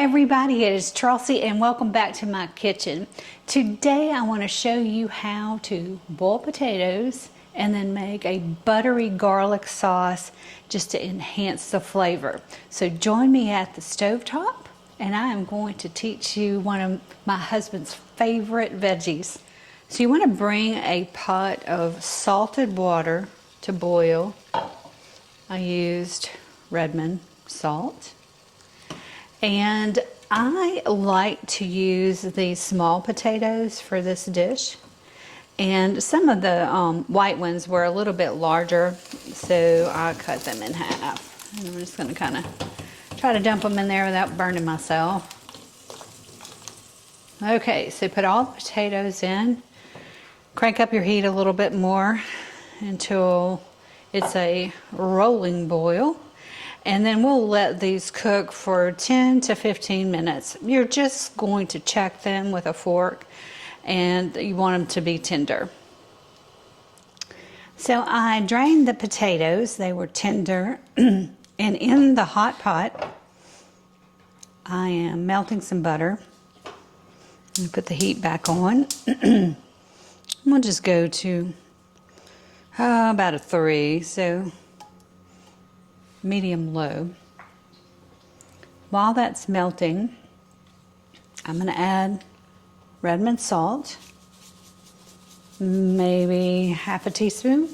everybody, it is Charlsie and welcome back to my kitchen. Today I want to show you how to boil potatoes and then make a buttery garlic sauce just to enhance the flavor. So join me at the stovetop and I am going to teach you one of my husband's favorite veggies. So you want to bring a pot of salted water to boil. I used Redmond salt. And I like to use these small potatoes for this dish. And some of the white ones were a little bit larger, so I cut them in half. And I'm just going to kind of try to dump them in there without burning myself. Okay, so put all the potatoes in. Crank up your heat a little bit more until it's a rolling boil. And then we'll let these cook for 10 to 15 minutes. You're just going to check them with a fork and you want them to be tender. So I drained the potatoes, they were tender, and in the hot pot, I am melting some butter. And put the heat back on. We'll just go to about a 3, so medium low. While that's melting, I'm going to add Redmond salt, maybe half a teaspoon,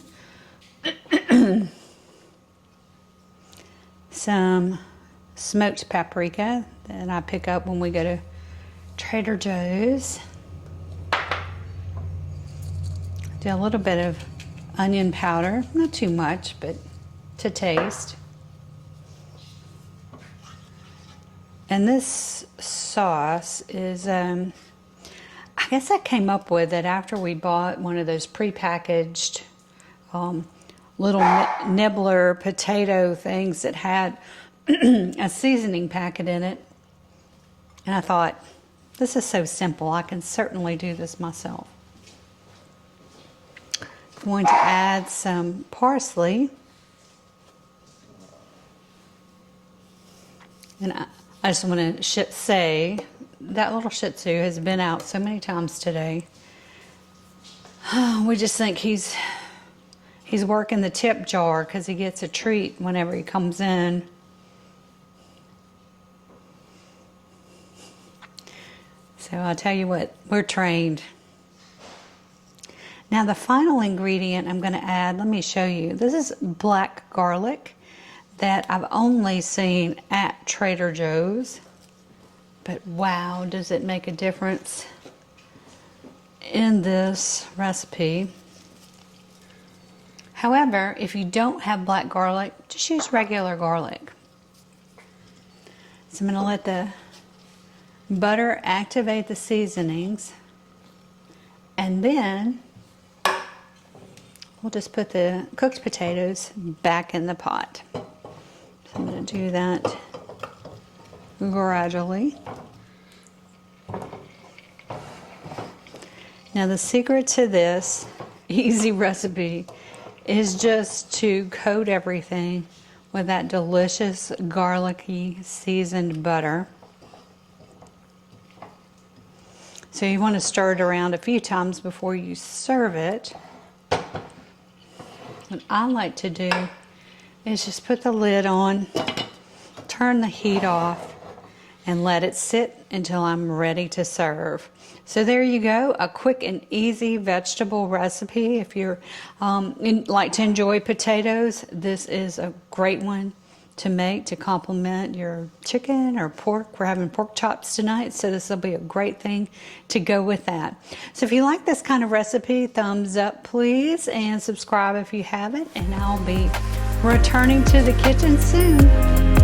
some smoked paprika that I pick up when we go to Trader Joe's, do a little bit of onion powder, not too much, but to taste. And this sauce is, I guess I came up with it after we bought one of those prepackaged little nibbler potato things that had a seasoning packet in it. And I thought, this is so simple, I can certainly do this myself. I'm going to add some parsley. And I just want to say that little Shih Tzu has been out so many times today. We just think he's working the tip jar because he gets a treat whenever he comes in. So I'll tell you what, we're trained. Now the final ingredient I'm going to add, let me show you. This is black garlic that I've only seen at Trader Joe's, but wow, does it make a difference in this recipe. However, if you don't have black garlic, just use regular garlic. So I'm going to let the butter activate the seasonings, and then we'll just put the cooked potatoes back in the pot. So I'm going to do that gradually. Now the secret to this easy recipe is just to coat everything with that delicious garlicky seasoned butter. So you want to stir it around a few times before you serve it. What I like to do is just put the lid on, turn the heat off, and let it sit until I'm ready to serve. So there you go, a quick and easy vegetable recipe. If you're like to enjoy potatoes, this is a great one to make to complement your chicken or pork. We're having pork chops tonight, so this will be a great thing to go with that. So if you like this kind of recipe, thumbs up please, and subscribe if you haven't, and I'll be returning to the kitchen soon.